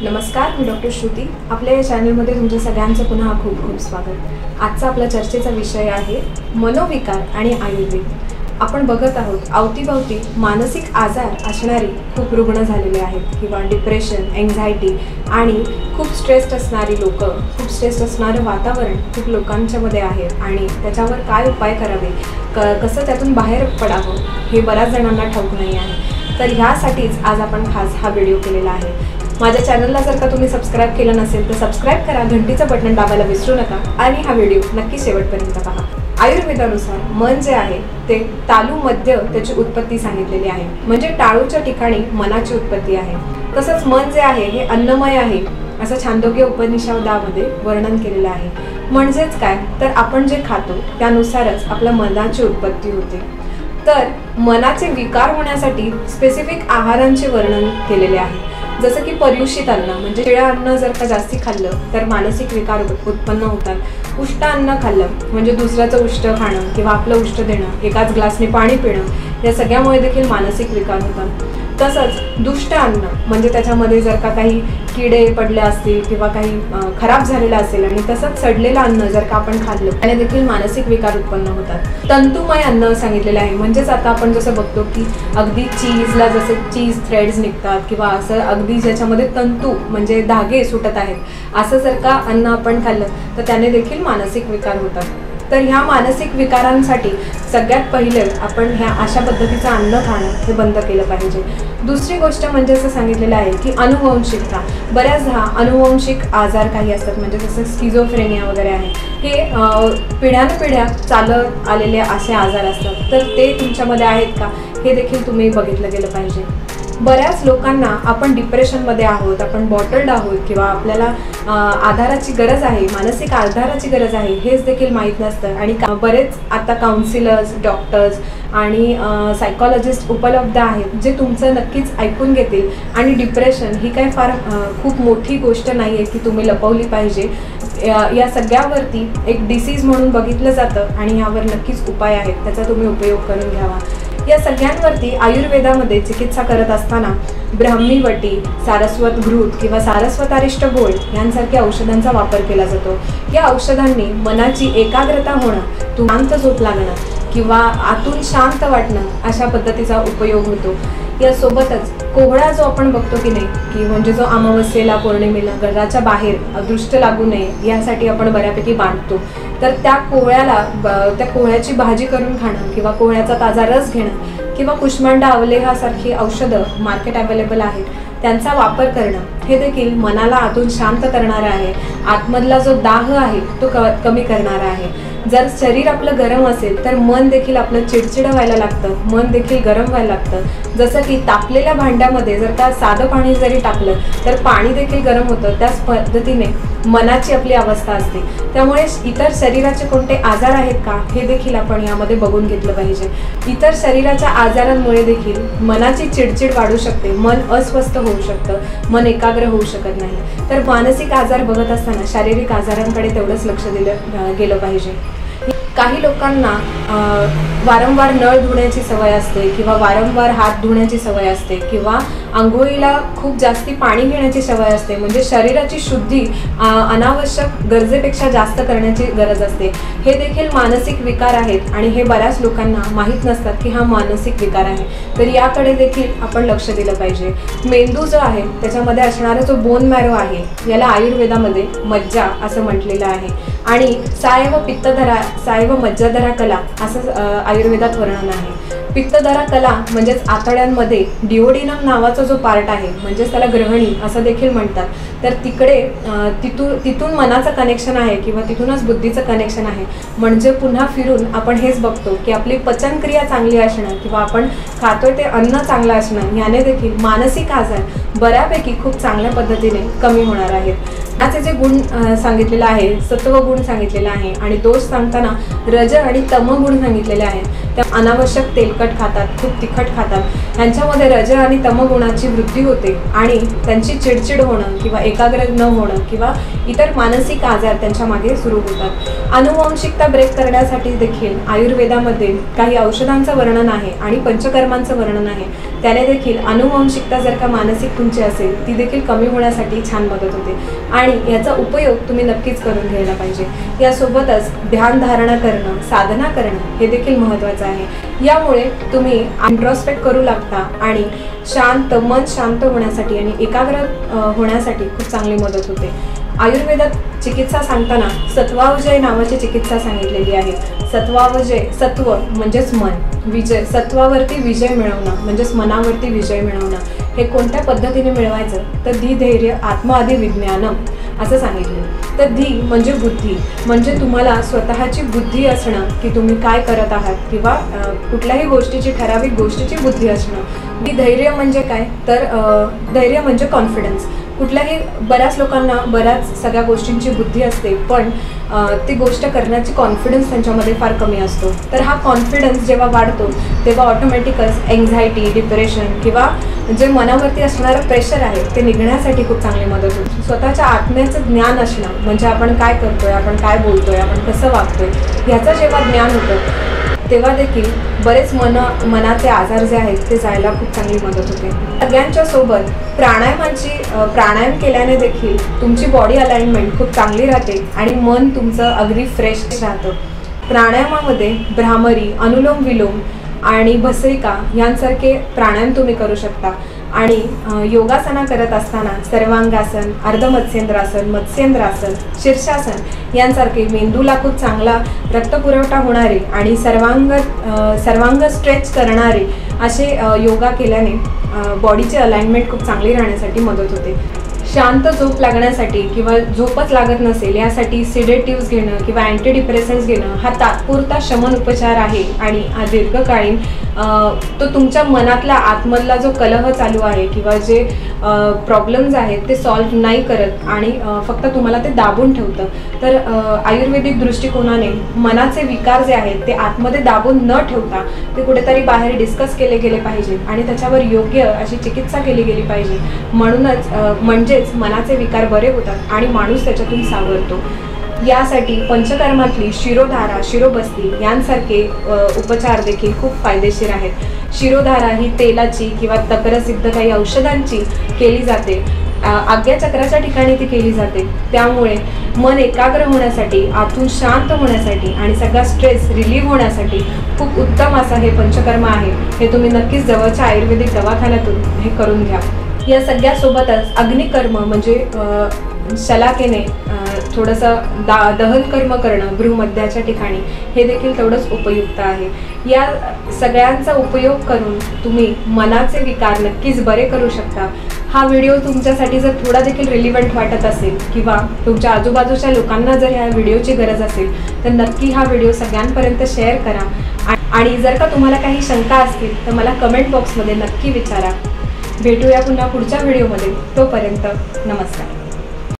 नमस्कार, मी डॉक्टर श्रुती. आपल्या या चॅनलमध्ये तुमच्या सगळ्यांचं पुन्हा खूप खूप स्वागत. आजचा आपला चर्चेचा विषय आहे मनोविकार आणि आयुर्वेद. आपण बघत आहोत अवतीभवती मानसिक आजार असणारी खूप रुग्ण झालेले आहेत किंवा डिप्रेशन, एन्झायटी आणि खूप स्ट्रेस्ड असणारी लोक, खूप स्ट्रेस्ड असणारं वातावरण खूप लोकांच्यामध्ये आहे आणि त्याच्यावर काय उपाय करावे, कसं त्यातून बाहेर पडावं हे बऱ्याच जणांना ठाऊक नाही आहे. तर ह्यासाठीच आज आपण खास हा व्हिडिओ केलेला आहे. माझ्या चॅनलला जर का तुम्ही सबस्क्राईब केलं नसेल तर सबस्क्राईब करा, घंटीचं बटन दाबायला विसरू नका आणि हा व्हिडिओ नक्की शेवटपर्यंत पहा. आयुर्वेदानुसार मन जे आहे ते तालू मध्य त्याची उत्पत्ती सांगितलेली आहे, म्हणजे टाळूच्या ठिकाणी मनाची उत्पत्ती आहे. तसंच मन जे आहे हे अन्नमय आहे असं छांदोग्य उपनिषदामध्ये वर्णन केलेलं आहे. म्हणजेच काय तर आपण जे खातो त्यानुसारच आपल्या मनाची उत्पत्ती होते. तर मनाचे विकार होण्यासाठी स्पेसिफिक आहारांचे वर्णन केलेले आहे. जसं की पर्युषित अन्न म्हणजे शिळं अन्न जर का जास्ती खाल्लं तर मानसिक विकार उत्पन्न होतात. उष्ट अन्न खाल्लं म्हणजे दुसऱ्याचं उष्ट खाणं किंवा आपलं उष्ट देणं, एकाच ग्लासने पाणी पिणं, या सगळ्यामुळे देखील मानसिक विकार होतात. तसंच दुष्ट अन्न म्हणजे त्याच्यामध्ये जर का काही किडे पडले असतील किंवा काही खराब झालेलं असेल आणि तसंच सडलेलं अन्न जर का आपण खाल्लं त्याने देखील मानसिक विकार उत्पन्न होतात. तंतुमय अन्न सांगितलेलं आहे, म्हणजेच आता आपण जसं बघतो की अगदी चीजला जसे चीज थ्रेड्स निघतात किंवा असं अगदी ज्याच्यामध्ये तंतू म्हणजे धागे सुटत आहेत, असं जर का अन्न आपण खाल्लं तर त्याने देखील मानसिक विकार होतात. तर ह्या मानसिक विकारांसाठी सगळ्यात पहिलं आपण ह्या अशा पद्धतीचं अन्न खाणं हे बंद केलं पाहिजे. दुसरी गोष्ट म्हणजे असं सांगितलेलं आहे की अनुवंशिकता. बऱ्याचदा अनुवंशिक आजार काही असतात, म्हणजे जसं स्किझोफ्रेनिया वगैरे आहे, हे पिढ्यानपिढ्या चालत आलेले असे आजार असतात. तर ते तुमच्यामध्ये आहेत का हे देखील तुम्ही बघितलं गेलं पाहिजे. बऱ्याच लोकांना आपण डिप्रेशनमध्ये आहोत, आपण बॉटल्ड आहोत किंवा आपल्याला आधाराची गरज आहे, मानसिक आधाराची गरज आहे हेच देखील माहीत नसतं. आणि बरेच आता काउन्सिलर्स, डॉक्टर्स आणि सायकॉलॉजिस्ट उपलब्ध आहेत जे तुमचं नक्कीच ऐकून घेतील. आणि डिप्रेशन ही काही फार खूप मोठी गोष्ट नाही आहे की तुम्ही लपवली पाहिजे. या सगळ्यावरती एक डिसीज म्हणून बघितलं जातं आणि यावर नक्कीच उपाय आहेत, त्याचा तुम्ही उपयोग करून घ्यावा. या सगळ्यांवरती आयुर्वेदामध्ये चिकित्सा करत असताना ब्राह्मीवटी, सारस्वत घृत किंवा सारस्वतारिष्ट गोळ यांसारख्या औषधांचा वापर केला जातो. या औषधांनी मनाची एकाग्रता होणं, शांत झोप लागणं किंवा आतून शांत वाटणं अशा पद्धतीचा उपयोग होतो. यासोबतच कोहळा जो आपण बघतो की नाही, की म्हणजे जो अमावस्येला, पौर्णिमेला घराच्या बाहेर दृष्ट लागू नये यासाठी आपण बऱ्यापैकी बांधतो, तर त्या कोहळ्याची भाजी करून खाणं किंवा कोहळ्याचा ताजा रस घेणं किंवा कुष्मांडा, अवलेहासारखी औषधं मार्केट अवेलेबल आहेत त्यांचा वापर करणं हे देखील मनाला आतून शांत करणारं आहे. आतमधला जो दाह आहे तो कमी करणारा आहे. जर शरीर आपलं गरम असेल तर मन देखील आपलं चिडचिड व्हायला लागतं, मन देखील गरम व्हायला लागतं. जसं की तापलेल्या भांड्यामध्ये जर का साधं पाणी जरी टाकलं तर पाणी देखील गरम होतं, त्याच पद्धतीने मनाची आपली अवस्था असते. त्यामुळे इतर शरीराचे कोणते आजार आहेत का हे देखील आपण यामध्ये बघून घेतलं पाहिजे. इतर शरीराच्या आजारांमुळे देखील मनाची चिडचिड वाढू शकते, मन अस्वस्थ होऊ शकतं, मन एकाग्र होऊ शकत नाही. तर मानसिक आजार बघत असताना शारीरिक आजारांकडे तेवढंच लक्ष दिलं गेलं पाहिजे. काही लोकांना वारंवार नळ धुण्याची सवय असते किंवा वारंवार हात धुण्याची सवय असते किंवा आंघोळीला खूप जास्ती पाणी घेण्याची सवय असते, म्हणजे शरीराची शुद्धी अनावश्यक गरजेपेक्षा जास्त करण्याची गरज असते. हे देखील मानसिक विकार आहेत आणि हे बऱ्याच लोकांना माहीत नसतात की हा मानसिक विकार आहे. तर याकडे देखील आपण लक्ष दिलं पाहिजे. मेंदू जो आहे त्याच्यामध्ये असणारा जो बोन मॅरो आहे याला आयुर्वेदामध्ये मज्जा असं म्हटलेलं आहे आणि सायव पित्तधरा, सायव मज्जाधरा कला असं आयुर्वेदात वर्णन आहे. पित्तधरा कला म्हणजेच आतड्यांमध्ये डिओडिनम नावाचा जो पार्ट आहे, म्हणजेच त्याला ग्रहणी असं देखील म्हणतात. तर तिकडे तिथून मनाचं कनेक्शन आहे किंवा तिथूनच बुद्धीचं कनेक्शन आहे. म्हणजे पुन्हा फिरून आपण हेच बघतो की आपली पचनक्रिया चांगली असणं किंवा आपण खातोय ते अन्न चांगलं असणं याने देखील मानसिक आजार बऱ्यापैकी खूप चांगल्या पद्धतीने कमी होणार आहेत. याचे जे गुण सांगितलेले आहे, सत्व गुण सांगितलेला आहे आणि दोष सांगताना रज आणि तम गुण सांगितलेले आहेत. त्या अनावश्यक तेलकट खातात, खूप तिखट खातात, ह्यांच्यामध्ये रज आणि तम गुणाची वृद्धी होते आणि त्यांची चिडचिड होणं किंवा एकाग्र न होणं किंवा इतर मानसिक आजार त्यांच्या मागे सुरू होतात. अनुवंशिकता ब्रेक करण्यासाठी देखील आयुर्वेदामध्ये काही औषधांचं वर्णन आहे आणि पंचकर्मांचं वर्णन आहे. त्याने देखील अनुवंशिकता जर का मानसिक तुमची असेल ती देखील कमी होण्यासाठी छान मदत होते आणि याचा उपयोग तुम्ही नक्कीच करून घ्यायला पाहिजे। यासोबतच ध्यानधारणा करणं, साधना करणं हे देखील महत्त्वाचं आहे। यामुळे तुम्ही इंट्रोस्पेक्ट करू लागता आणि मन शांत होण्यासाठी आणि एकाग्र होण्यासाठी खूप चांगली मदत होते। आयुर्वेदात चिकित्सा सांगताना सत्वावजय नावाची चिकित्सा सांगितलेली आहे। सत्वावजय, सत्व म्हणजेच मन, विजय, सत्वावरती विजय मिळवणं म्हणजेच मनावरती विजय मिळवणं। हे कोणत्या पद्धतीने मिळवायचं तर धी धैर्य आत्माआदि विज्ञानम असं सांगितलं। तर धी म्हणजे बुद्धी, म्हणजे तुम्हाला स्वतःची बुद्धी असणं की तुम्ही काय करत आहात किंवा कुठल्याही गोष्टीची, ठराविक गोष्टीची बुद्धी असणं। धी धैर्य म्हणजे काय तर धैर्य म्हणजे कॉन्फिडन्स। कुठल्याही बऱ्याच लोकांना बऱ्याच सगळ्या गोष्टींची बुद्धी असते पण ती गोष्ट करण्याची कॉन्फिडन्स त्यांच्यामध्ये फार कमी असतो। तर हा कॉन्फिडन्स जेव्हा वाढतो तेव्हा ऑटोमॅटिकच एन्झायटी, डिप्रेशन किंवा जे मनावरती असणारं प्रेशर आहे ते निघण्यासाठी खूप चांगली मदत होते। स्वतःच्या आत्म्याचं ज्ञान असणं म्हणजे आपण काय करतोय, आपण काय बोलतोय, आपण कसं वागतोय याचं जेव्हा ज्ञान होतं तेव्हा देखील बरेच मनाचे आजार जे आहेत ते जायला खूप चांगली मदत होते। सगळ्यांच्या सोबत प्राणायाम केल्याने देखील तुमची बॉडी अलाइनमेंट खूप चांगली राहते आणि मन तुमचं अगदी फ्रेश राहतं। प्राणायामामध्ये भ्रामरी, अनुलोम विलोम आणि भस्त्रिका यांसारखे प्राणायाम तुम्ही करू शकता आणि योगासना करत असताना सर्वांगासन, अर्धमत्स्येंद्रासन, मत्स्येंद्रासन, शीर्षासन यांसारखे मेंदूला खूप चांगला रक्तपुरवठा होणारे आणि सर्वांग स्ट्रेच करणारे असे योगा केल्याने बॉडीची अलाइनमेंट खूप चांगली राहण्यासाठी मदत होते। शांत झोप लागण्यासाठी किंवा झोपच लागत नसेल यासाठी सिडेटिव्स घेणं किंवा अँटीडिप्रेसंट्स घेणं हा तात्पुरता शमन उपचार आहे आणि दीर्घकालीन तो तुमच्या मनातला आतमधला जो कलह चालू आहे किंवा जे प्रॉब्लेम्स आहेत ते सॉल्व्ह नाही करत आणि फक्त तुम्हाला ते दाबून ठेवतं। तर आयुर्वेदिक दृष्टिकोनाने मनाचे विकार जे आहेत ते आतमध्ये दाबून न ठेवता ते कुठेतरी बाहेर डिस्कस केले गेले पाहिजे आणि त्याच्यावर योग्य अशी चिकित्सा केली गेली पाहिजे। म्हणजेच मनाचे विकार बरे होतात आणि माणूस त्याच्यातून सावरतो। यासाठी पंचकर्मातली शिरोधारा, शिरोबस्ती यांसारखे उपचार देखील खूप फायदेशीर आहेत। शिरोधारा ही तेलाची किंवा तक्रसिद्ध काही औषधांची केली जाते। आज्ञाचक्राच्या ठिकाणी ती केली जाते। त्यामुळे मन एकाग्र होण्यासाठी, आतून शांत होण्यासाठी आणि सगळा स्ट्रेस रिलीव्ह होण्यासाठी खूप उत्तम असा हे पंचकर्म आहे। हे तुम्ही नक्कीच जवळच्या आयुर्वेदिक दवाखान्यातून हे करून घ्या। या सगळ्यासोबतच अग्निकर्म म्हणजे शलाकेने थोडंसं दहन कर्म करणं भ्रूमध्याच्या ठिकाणी हे देखील तेवढंच उपयुक्त आहे। या सगळ्यांचा उपयोग करून तुम्ही मनाचे विकार नक्कीच बरे करू शकता। हा व्हिडिओ तुमच्यासाठी जर थोडा देखील रिलिव्हंट वाटत असेल किंवा तुमच्या आजूबाजूच्या लोकांना जर ह्या व्हिडिओची गरज असेल तर नक्की हा व्हिडिओ सगळ्यांपर्यंत शेअर करा आणि जर का तुम्हाला काही शंका असतील तर मला कमेंट बॉक्समध्ये नक्की विचारा। भेटूया पुन्हा पुढच्या व्हिडिओमध्ये। तोपर्यंत नमस्कार।